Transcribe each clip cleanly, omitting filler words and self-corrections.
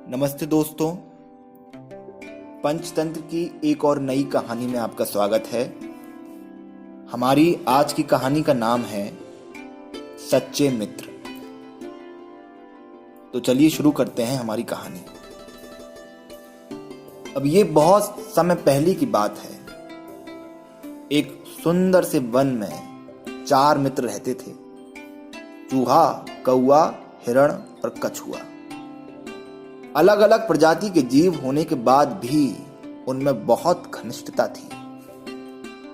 नमस्ते दोस्तों, पंचतंत्र की एक और नई कहानी में आपका स्वागत है। हमारी आज की कहानी का नाम है सच्चे मित्र। तो चलिए शुरू करते हैं हमारी कहानी। अब ये बहुत समय पहले की बात है। एक सुंदर से वन में 4 मित्र रहते थे, चूहा, कौआ, हिरण और कछुआ। अलग अलग प्रजाति के जीव होने के बाद भी उनमें बहुत घनिष्ठता थी।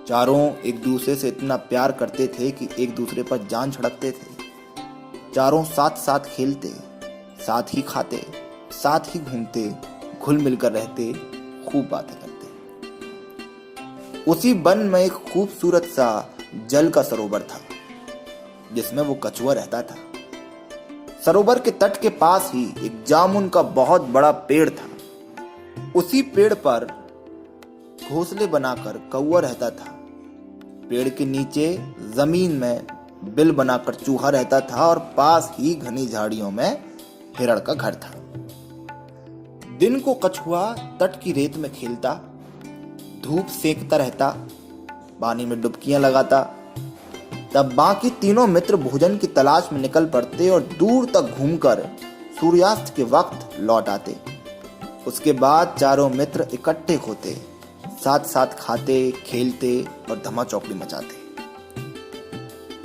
चारों एक दूसरे से इतना प्यार करते थे कि एक दूसरे पर जान छिड़कते थे। चारों साथ साथ खेलते, साथ ही खाते, साथ ही घूमते, घुल मिलकर रहते, खूब बातें करते। उसी वन में एक खूबसूरत सा जल का सरोवर था जिसमें वो कछुआ रहता था। सरोवर के तट के पास ही एक जामुन का बहुत बड़ा पेड़ था। उसी पेड़ पर घोंसले बनाकर कौआ रहता था। पेड़ के नीचे जमीन में बिल बनाकर चूहा रहता था और पास ही घनी झाड़ियों में हिरण का घर था। दिन को कछुआ तट की रेत में खेलता, धूप सेकता रहता, पानी में डुबकियां लगाता। तब बाकी तीनों मित्र भोजन की तलाश में निकल पड़ते और दूर तक घूमकर सूर्यास्त के वक्त लौट आते। उसके बाद चारों मित्र इकट्ठे होते, साथ साथ खाते, खेलते और धमा चौकड़ी मचाते।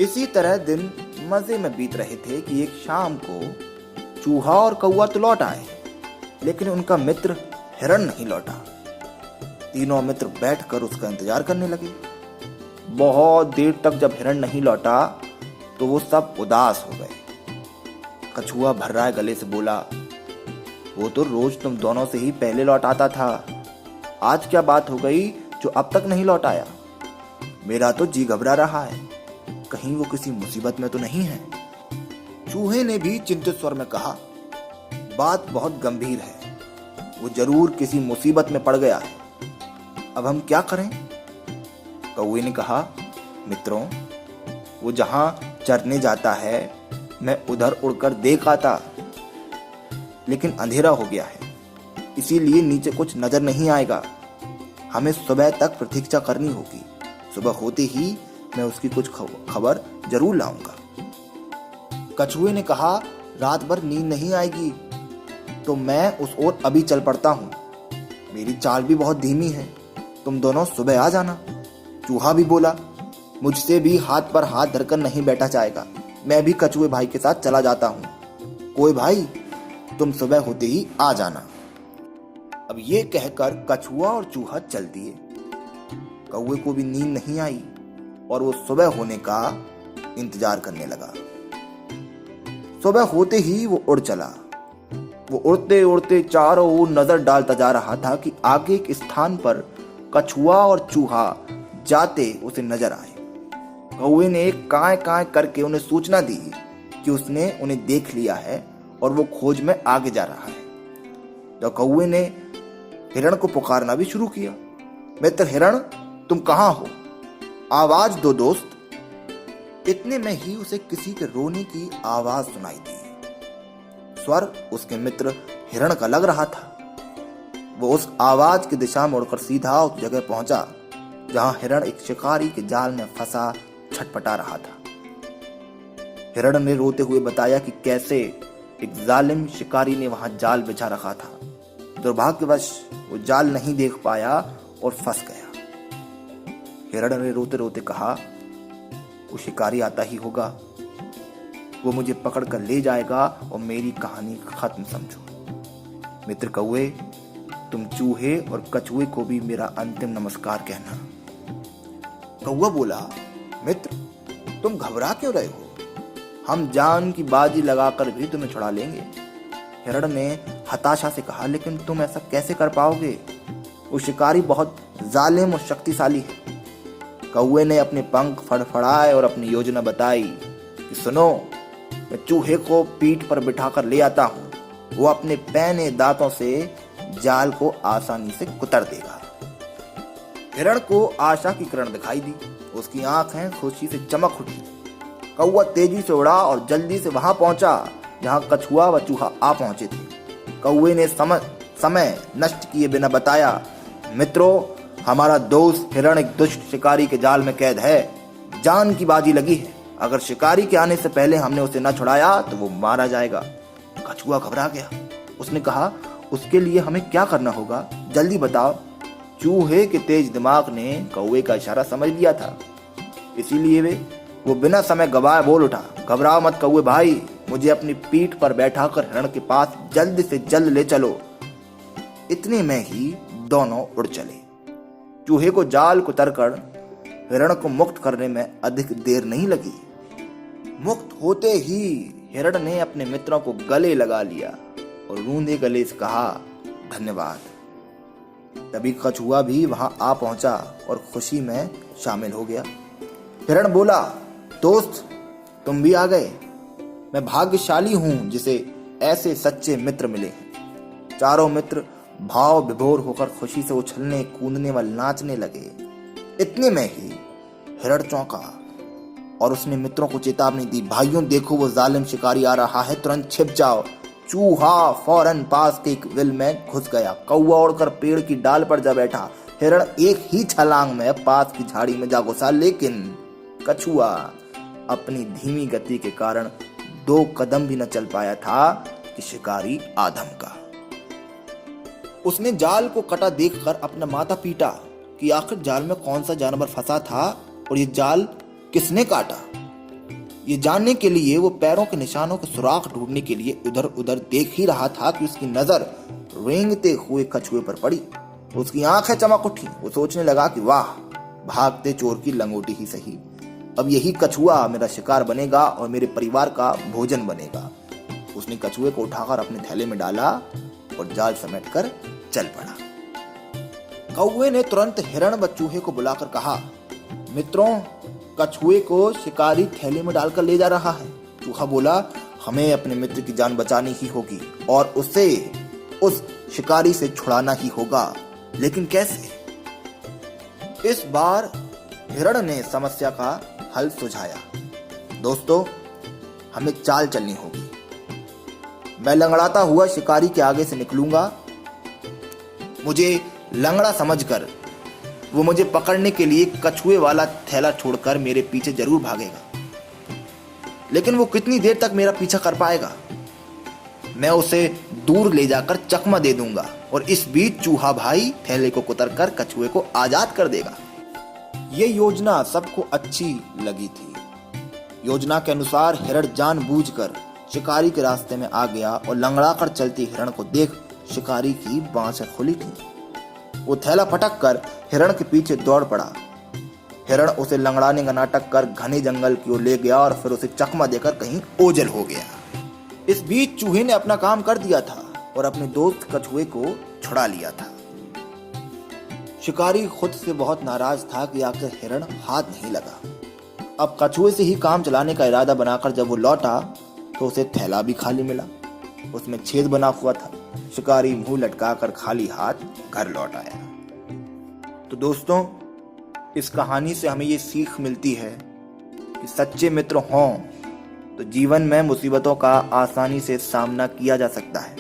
इसी तरह दिन मजे में बीत रहे थे कि एक शाम को चूहा और कौआ तो लौट आए, लेकिन उनका मित्र हिरण नहीं लौटा। तीनों मित्र बैठकर उसका इंतजार करने लगे। बहुत देर तक जब हिरण नहीं लौटा तो वो सब उदास हो गए। कछुआ भर्राए गले से बोला, वो तो रोज तुम दोनों से ही पहले लौट आता था, आज क्या बात हो गई जो अब तक नहीं लौट आया? मेरा तो जी घबरा रहा है, कहीं वो किसी मुसीबत में तो नहीं है। चूहे ने भी चिंतित स्वर में कहा, बात बहुत गंभीर है, वो जरूर किसी मुसीबत में पड़ गया है। अब हम क्या करें? कौवे ने कहा, मित्रों, वो जहां चरने जाता है मैं उधर उड़कर देख आता, लेकिन अंधेरा हो गया है, इसीलिए नीचे कुछ नजर नहीं आएगा। हमें सुबह तक प्रतीक्षा करनी होगी। सुबह होते ही मैं उसकी कुछ खबर जरूर लाऊंगा। कछुए ने कहा, रात भर नींद नहीं आएगी तो मैं उस ओर अभी चल पड़ता हूं। मेरी चाल भी बहुत धीमी है, तुम दोनों सुबह आ जाना। चूहा भी बोला, मुझसे भी हाथ पर हाथ धरकर नहीं बैठा जाएगा, मैं भी कछुए भाई के साथ चला जाता हूं। कोई भाई, तुम सुबह होते ही आ जाना। अब ये कहकर कछुआ और चूहा चल दिए। कौवे को भी नींद नहीं आई और वो सुबह होने का इंतजार करने लगा। सुबह होते ही वो उड़ चला। वो उड़ते उड़ते चारों ओर नजर डालता जा रहा था कि आगे एक स्थान पर कछुआ और चूहा जाते उसे नजर आए। कौवे ने एक काय काय करके उन्हें सूचना दी कि उसने उन्हें देख लिया है और वो खोज में आगे जा रहा है। तो कौवे ने हिरण को पुकारना भी शुरू किया, मित्र हिरण, तुम कहां हो? आवाज दो दोस्त। इतने में ही उसे किसी के रोने की आवाज सुनाई दी। स्वर उसके मित्र हिरण का लग रहा था। वो उस आवाज की दिशा में उड़कर सीधा उस जगह पहुंचा जहां हिरण एक शिकारी के जाल में फंसा छटपटा रहा था। हिरण ने रोते हुए बताया कि कैसे एक जालिम शिकारी ने वहां जाल बिछा रखा था। दुर्भाग्यवश वो जाल नहीं देख पाया और फंस गया। हिरण ने रोते रोते कहा, वो शिकारी आता ही होगा, वो मुझे पकड़ कर ले जाएगा और मेरी कहानी खत्म समझो। मित्र कौवे, तुम चूहे और कछुए को भी मेरा अंतिम नमस्कार कहना। कौवा बोला, मित्र, तुम घबरा क्यों रहे हो? हम जान की बाजी लगाकर भी तुम्हें छुड़ा लेंगे। हिरण ने हताशा से कहा, लेकिन तुम ऐसा कैसे कर पाओगे? वो शिकारी बहुत जालिम और शक्तिशाली है। कौवे ने अपने पंख फड़फड़ाए और अपनी योजना बताई कि सुनो, मैं चूहे को पीठ पर बिठाकर ले आता हूँ। वो अपने पैने दांतों से जाल को आसानी से कुतर देगा। हिरण को आशा की किरण दिखाई दी, उसकी आंखें खुशी से चमक उठी। कौवा तेजी से उड़ा और जल्दी से वहां पहुंचा जहां कछुआ व चूहा आ पहुंचे थे। कौवे ने समय नष्ट किए बिना बताया, मित्रों, हमारा दोस्त हिरण एक दुष्ट शिकारी के जाल में कैद है। जान की बाजी लगी है। अगर शिकारी के आने से पहले हमने उसे न छुड़ाया तो वो मारा जाएगा। कछुआ घबरा गया। उसने कहा, उसके लिए हमें क्या करना होगा, जल्दी बताओ। चूहे के तेज दिमाग ने कौवे का इशारा समझ लिया था, इसीलिए वो बिना समय गवाए बोल उठा, घबराओ मत कौवे भाई, मुझे अपनी पीठ पर बैठाकर हिरण के पास जल्द से जल्द ले चलो। इतने में ही दोनों उड़ चले। चूहे को जाल कुतरकर हिरण को मुक्त करने में अधिक देर नहीं लगी। मुक्त होते ही हिरण ने अपने मित्रों को गले लगा लिया और रूंधे गले से कहा, धन्यवाद। तभी कछुआ भी वहां आ पहुंचा और खुशी में शामिल हो गया। हिरण बोला, दोस्त, तुम भी आ गए। मैं भाग्यशाली हूं जिसे ऐसे सच्चे मित्र मिले। चारों मित्र भाव विभोर होकर खुशी से उछलने, कूदने व नाचने लगे। इतने में ही हिरण चौंका और उसने मित्रों को चेतावनी दी, भाइयों देखो वो जालिम शिकारी आ रहा है, तुरंत छिप जाओ। चूहा फौरन पास के एक विल में घुस गया। कौवा उड़कर पेड़ की डाल पर जा बैठा। हिरण एक ही छलांग में पास की झाड़ी में जा घुसा, लेकिन कछुआ अपनी धीमी गति के कारण 2 कदम भी न चल पाया था कि शिकारी आ धमका। उसने जाल को कटा देखकर अपना माथा पीटा कि आखिर जाल में कौन सा जानवर फंसा था और ये जाल किसने काटा। ये जानने के लिए वो पैरों के निशानों के सुराख ढूंढने के लिए उधर उधर देख ही रहा था कि उसकी नजर रेंगते हुए कछुए पर पड़ी। उसकी आंखें चमक उठी। वो सोचने लगा कि वाह, भागते चोर की लंगोटी ही सही, अब यही कछुआ मेरा शिकार बनेगा और मेरे परिवार का भोजन बनेगा। उसने कछुए को उठाकर अपने थैले में डाला और जाल समेटकर चल पड़ा। कौवे ने तुरंत हिरण व चूहे को बुलाकर कहा, मित्रों, कछुए को शिकारी थैले में डालकर ले जा रहा है। चूहा बोला, हमें अपने मित्र की जान बचानी ही होगी और उसे उस शिकारी से छुड़ाना ही होगा, लेकिन कैसे? इस बार हिरण ने समस्या का हल सुझाया। दोस्तों, हमें चाल चलनी होगी। मैं लंगड़ाता हुआ शिकारी के आगे से निकलूंगा। मुझे लंगड़ा समझकर वो मुझे पकड़ने के लिए कछुए वाला थैला छोड़कर मेरे पीछे जरूर भागेगा, लेकिन वो कितनी देर तक मेरा पीछा कर पाएगा? मैं उसे दूर ले जाकर चकमा दे दूंगा और इस बीच चूहा भाई थैले को कुतरकर कछुए को आजाद कर देगा। ये योजना सबको अच्छी लगी थी। योजना के अनुसार हिरण जानबूझकर शिकारी के रास्ते में आ गया और लंगड़ाकर चलती हिरण को देख शिकारी की बांसें खुली थी। वो थैला पटक कर हिरण के पीछे दौड़ पड़ा। हिरण उसे लंगड़ाने का नाटक कर घने जंगल की ओर ले गया और फिर उसे चकमा देकर कहीं ओझल हो गया। इस बीच चूहे ने अपना काम कर दिया था और अपने दोस्त कछुए को छुड़ा लिया था। शिकारी खुद से बहुत नाराज था कि आखिर हिरण हाथ नहीं लगा। अब कछुए से ही काम चलाने का इरादा बनाकर जब वो लौटा तो उसे थैला भी खाली मिला। उसमें छेद बना हुआ था। शिकारी मुंह लटकाकर खाली हाथ घर लौट आया। तो दोस्तों, इस कहानी से हमें ये सीख मिलती है कि सच्चे मित्र हों तो जीवन में मुसीबतों का आसानी से सामना किया जा सकता है।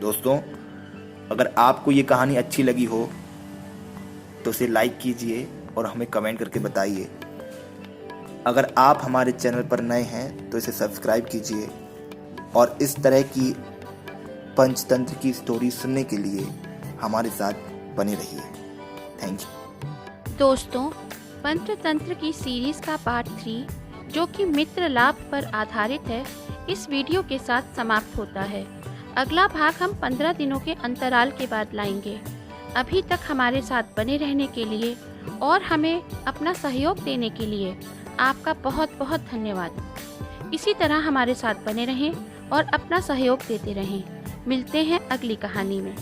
दोस्तों, अगर आपको ये कहानी अच्छी लगी हो तो इसे लाइक कीजिए और हमें कमेंट करके बताइए। अगर आप हमारे चैनल पर नए हैं तो इसे सब्सक्राइब कीजिए और इस तरह की पंचतंत्र की स्टोरी सुनने के लिए हमारे साथ बने रहिए। Thank you. दोस्तों, पंचतंत्र की सीरीज का पार्ट 3 जो कि मित्र लाभ पर आधारित है, इस वीडियो के साथ समाप्त होता है। अगला भाग हम 15 दिनों के अंतराल के बाद लाएंगे। अभी तक हमारे साथ बने रहने के लिए और हमें अपना सहयोग देने के लिए आपका बहुत बहुत धन्यवाद। इसी तरह हमारे साथ बने रहें और अपना सहयोग देते रहें। मिलते हैं अगली कहानी में।